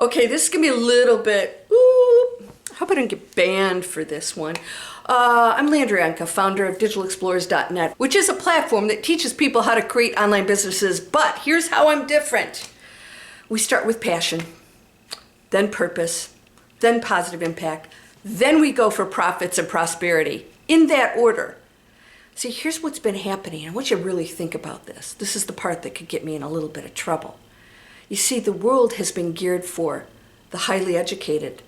Okay, this is gonna be a little bit, ooh, I hope I don't get banned for this one. I'm Landry Anka, founder of DigitalExplorers.net, which is a platform that teaches people how to create online businesses, but here's how I'm different. We start with passion, then purpose, then positive impact, then we go for profits and prosperity, in that order. See, here's what's been happening. I want you to really think about this. This is the part that could get me in a little bit of trouble. You see, the world has been geared for the highly educated,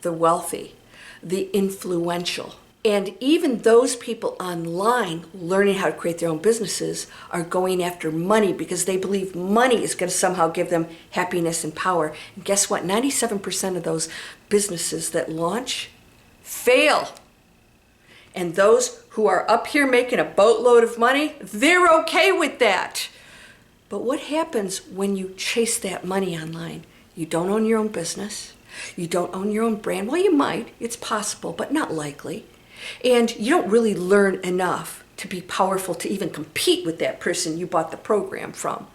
the wealthy, the influential. And even those people online learning how to create their own businesses are going after money because they believe money is going to somehow give them happiness and power. And guess what? 97% of those businesses that launch fail. And those who are up here making a boatload of money, they're okay with that. But what happens when you chase that money online? You don't own your own business. You don't own your own brand. Well, you might. It's possible, but not likely. And you don't really learn enough to be powerful to even compete with that person you bought the program from.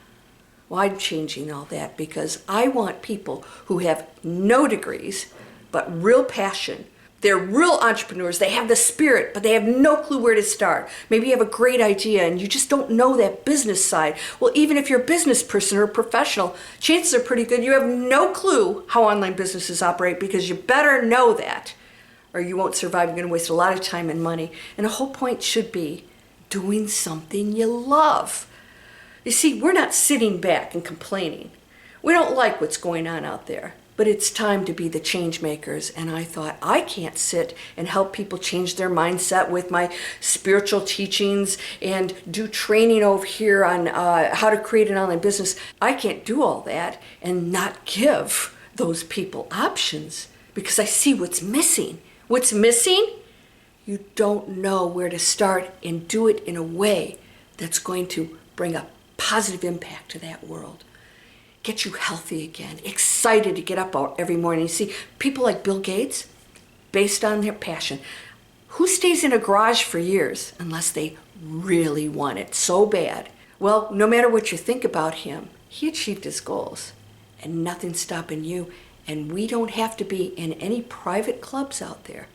Well, I'm changing all that because I want people who have no degrees, but real passion. They're real entrepreneurs. They have the spirit, but they have no clue where to start. Maybe you have a great idea and you just don't know that business side. Well, even if you're a business person or a professional, chances are pretty good you have no clue how online businesses operate because you better know that or you won't survive. You're going to waste a lot of time and money. And the whole point should be doing something you love. You see, we're not sitting back and complaining. We don't like what's going on out there. But it's time to be the change makers. And I thought, I can't sit and help people change their mindset with my spiritual teachings and do training over here on how to create an online business. I can't do all that and not give those people options because I see what's missing. What's missing? You don't know where to start and do it in a way that's going to bring a positive impact to that world. Get you healthy again, excited to get up every morning. You see, people like Bill Gates, based on their passion, who stays in a garage for years unless they really want it so bad? Well, no matter what you think about him, he achieved his goals and nothing's stopping you. And we don't have to be in any private clubs out there.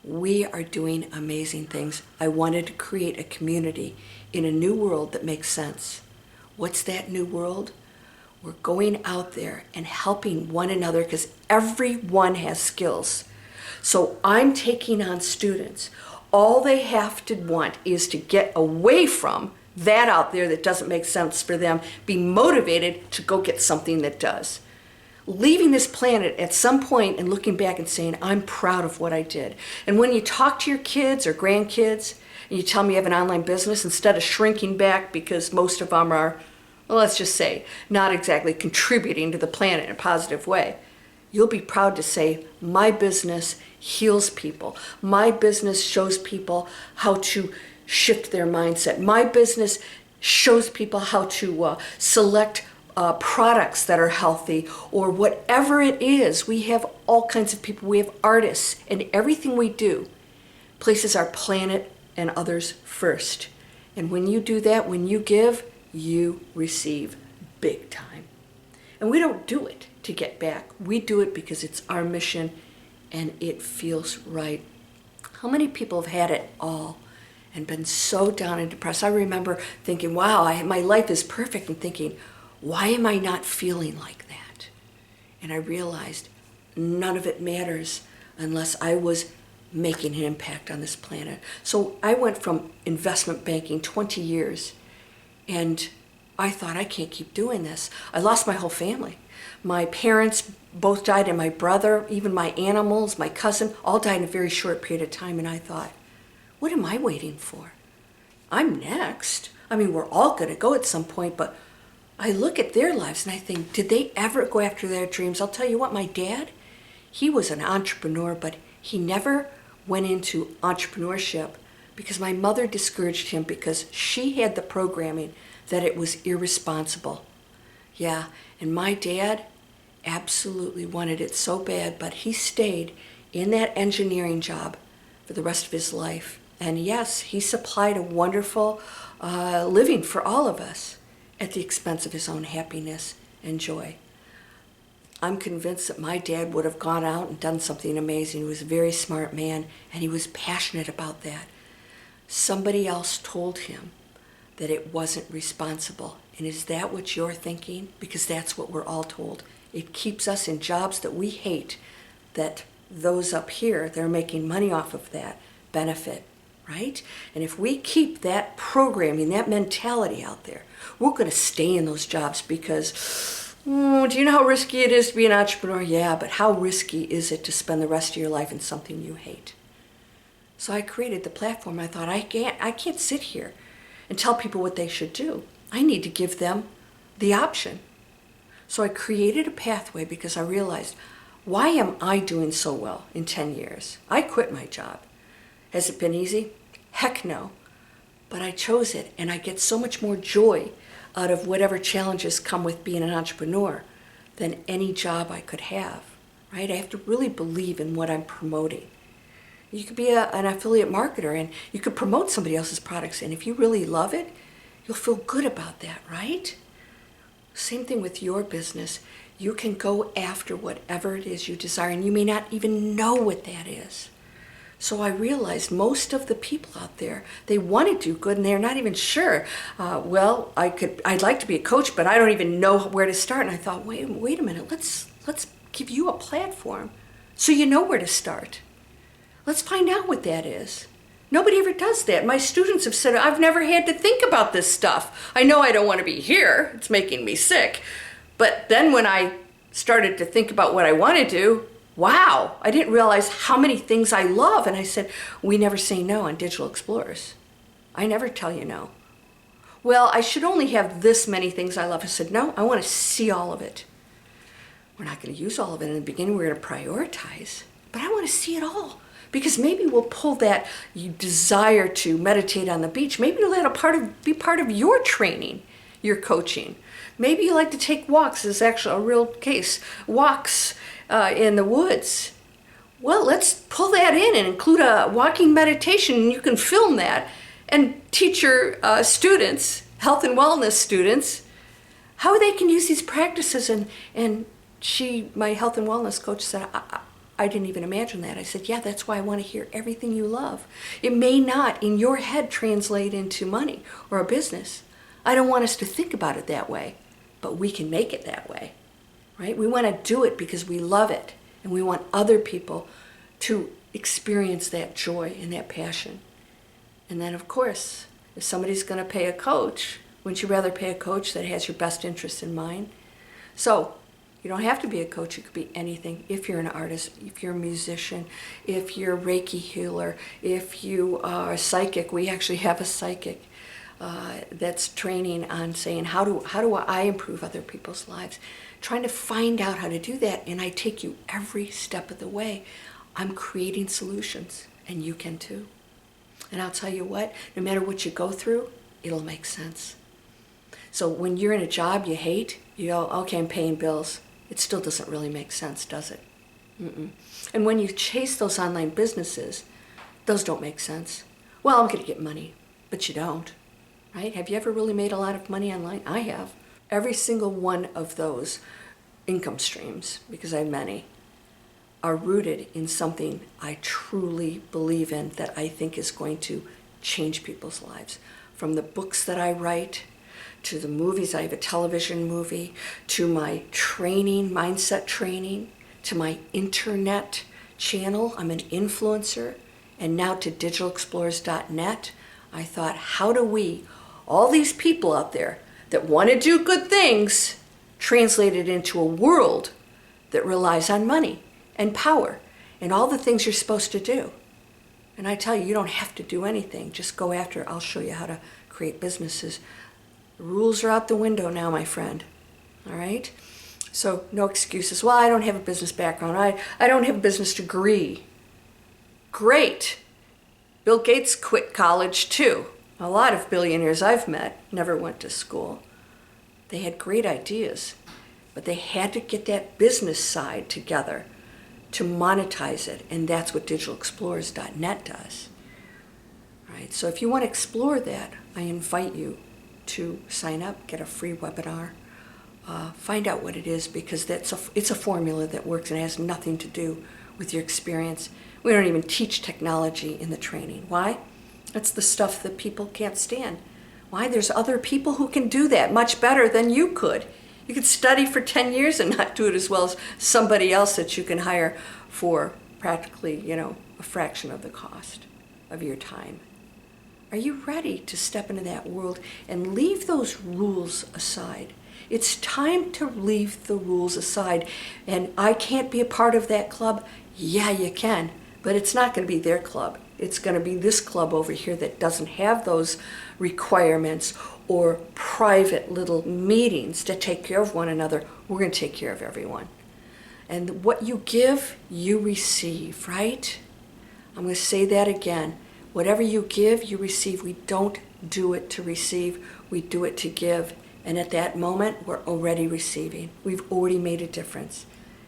We are doing amazing things. I wanted to create a community in a new world that makes sense. What's that new world? We're going out there and helping one another because everyone has skills. So I'm taking on students. All they have to want is to get away from that out there that doesn't make sense for them, be motivated to go get something that does. Leaving this planet at some point and looking back and saying, I'm proud of what I did. And when you talk to your kids or grandkids and you tell them you have an online business, instead of shrinking back because most of them are, well, let's just say, not exactly contributing to the planet in a positive way, you'll be proud to say, my business heals people. My business shows people how to shift their mindset. My business shows people how to select products that are healthy or whatever it is. We have all kinds of people. We have artists, and everything we do places our planet and others first. And when you do that, when you give, you receive big time. And we don't do it to get back. We do it because it's our mission and it feels right. How many people have had it all and been so down and depressed? I remember thinking, wow, my life is perfect, and thinking, why am I not feeling like that? And I realized none of it matters unless I was making an impact on this planet. So I went from investment banking 20 years, and I thought, I can't keep doing this. I lost my whole family. My parents both died, and my brother, even my animals, my cousin, all died in a very short period of time. And I thought, what am I waiting for? I'm next. I mean, we're all going to go at some point, but I look at their lives and I think, did they ever go after their dreams? I'll tell you what, my dad, he was an entrepreneur, but he never went into entrepreneurship because my mother discouraged him because she had the programming that it was irresponsible. Yeah, and my dad absolutely wanted it so bad, but he stayed in that engineering job for the rest of his life. And yes, he supplied a wonderful living for all of us at the expense of his own happiness and joy. I'm convinced that my dad would have gone out and done something amazing. He was a very smart man, and he was passionate about that. Somebody else told him that it wasn't responsible. And is that what you're thinking? Because that's what we're all told. It keeps us in jobs that we hate, that those up here that are making money off of that benefit, right? And if we keep that programming, that mentality out there, we're going to stay in those jobs because, do you know how risky it is to be an entrepreneur? Yeah, but how risky is it to spend the rest of your life in something you hate? So I created the platform. I thought, I can't sit here and tell people what they should do. I need to give them the option. So I created a pathway because I realized, why am I doing so well in 10 years? I quit my job. Has it been easy? Heck no. But I chose it, and I get so much more joy out of whatever challenges come with being an entrepreneur than any job I could have, right? I have to really believe in what I'm promoting. You could be an affiliate marketer, and you could promote somebody else's products, and if you really love it, you'll feel good about that, right? Same thing with your business. You can go after whatever it is you desire, and you may not even know what that is. So I realized most of the people out there, they want to do good, and they're not even sure. I'd like to be a coach, but I don't even know where to start. And I thought, wait a minute, let's give you a platform so you know where to start. Let's find out what that is. Nobody ever does that. My students have said, I've never had to think about this stuff. I know I don't want to be here. It's making me sick. But then when I started to think about what I want to do, wow, I didn't realize how many things I love. And I said, we never say no on Digital Explorers. I never tell you no. Well, I should only have this many things I love. I said, no, I want to see all of it. We're not going to use all of it in the beginning. We're going to prioritize. But I want to see it all. Because maybe we'll pull that you desire to meditate on the beach. Maybe that'll be part of your training, your coaching. Maybe you like to take walks. This is actually a real case. Walks in the woods. Well, let's pull that in and include a walking meditation. And you can film that and teach your students, health and wellness students, how they can use these practices. And my health and wellness coach said, I didn't even imagine that. I said, yeah, that's why I want to hear everything you love. It may not, in your head, translate into money or a business. I don't want us to think about it that way, but we can make it that way, right? We want to do it because we love it, and we want other people to experience that joy and that passion. And then, of course, if somebody's going to pay a coach, wouldn't you rather pay a coach that has your best interest in mind? So, you don't have to be a coach. You could be anything. If you're an artist, if you're a musician, if you're a Reiki healer, if you are a psychic. We actually have a psychic that's training on saying, how do I improve other people's lives? Trying to find out how to do that, and I take you every step of the way. I'm creating solutions, and you can too. And I'll tell you what, no matter what you go through, it'll make sense. So when you're in a job you hate, you go, okay, I'm paying bills. It still doesn't really make sense, does it? Mm-mm. And when you chase those online businesses, those don't make sense. Well, I'm going to get money, but you don't, right? Have you ever really made a lot of money online? I have. Every single one of those income streams, because I have many, are rooted in something I truly believe in that I think is going to change people's lives. From the books that I write, to the movies, I have a television movie, to my training, mindset training, to my internet channel, I'm an influencer, and now to digitalexplorers.net. I thought, how do we, all these people out there that want to do good things, translate it into a world that relies on money and power and all the things you're supposed to do? And I tell you, you don't have to do anything. Just go after it. I'll show you how to create businesses. The rules are out the window now, my friend. All right? So no excuses. Well, I don't have a business background. I don't have a business degree. Great. Bill Gates quit college too. A lot of billionaires I've met never went to school. They had great ideas, but they had to get that business side together to monetize it, and that's what digitalexplorers.net does. All right? So if you want to explore that, I invite you to sign up, get a free webinar, find out what it is, because it's a formula that works and has nothing to do with your experience. We don't even teach technology in the training. Why? That's the stuff that people can't stand. Why? There's other people who can do that much better than you could. You could study for 10 years and not do it as well as somebody else that you can hire for practically, a fraction of the cost of your time. Are you ready to step into that world and leave those rules aside? It's time to leave the rules aside. And I can't be a part of that club. Yeah, you can, but it's not going to be their club. It's going to be this club over here that doesn't have those requirements or private little meetings to take care of one another. We're going to take care of everyone. And what you give, you receive, right? I'm going to say that again. Whatever you give, you receive. We don't do it to receive. We do it to give. And at that moment, we're already receiving. We've already made a difference.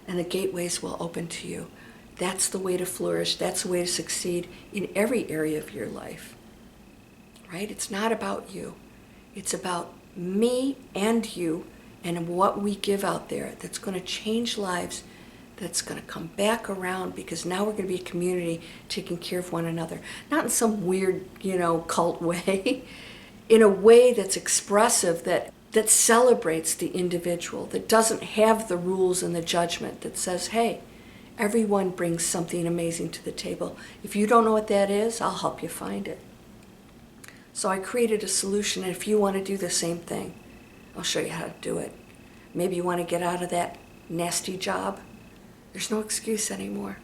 And the gateways will open to you. That's the way to flourish. That's the way to succeed in every area of your life. Right? It's not about you. It's about me and you and what we give out there that's going to change lives, that's going to come back around, because now we're going to be a community taking care of one another. Not in some weird, cult way. In a way that's expressive, that celebrates the individual, that doesn't have the rules and the judgment, that says, hey, everyone brings something amazing to the table. If you don't know what that is, I'll help you find it. So I created a solution, and if you want to do the same thing, I'll show you how to do it. Maybe you want to get out of that nasty job. There's no excuse anymore.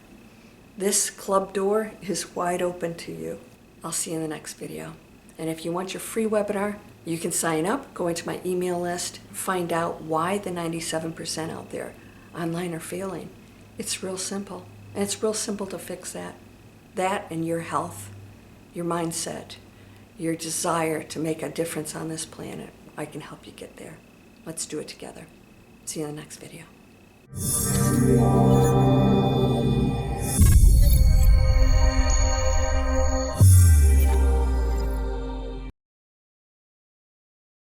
This club door is wide open to you. I'll see you in the next video. And if you want your free webinar, you can sign up, go into my email list, find out why the 97% out there online are failing. It's real simple. And it's real simple to fix that. That and your health, your mindset, your desire to make a difference on this planet. I can help you get there. Let's do it together. See you in the next video.